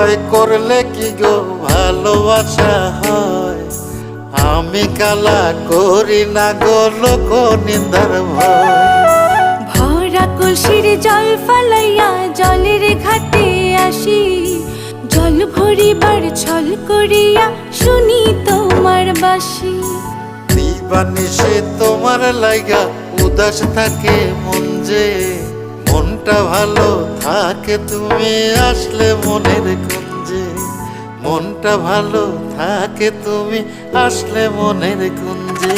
ভয় করলে কি গো ভালোবাসা হয়? আমি কালা করি না গো লোক নিন্দার ভয়। ভরা কলসির জল ফালাইয়া জলের ঘাটে আসি, জল ভরিবার ছল করিয়া শুনি তোমার বাঁশি। দিবানিশি তোমার লাইগা উদাস থাকে মন যে, মনটা ভালো থাকে তুমি আসলে মনের কুঞ্জে। মনটা ভালো থাকে তুমি আসলে মনের কুঞ্জে।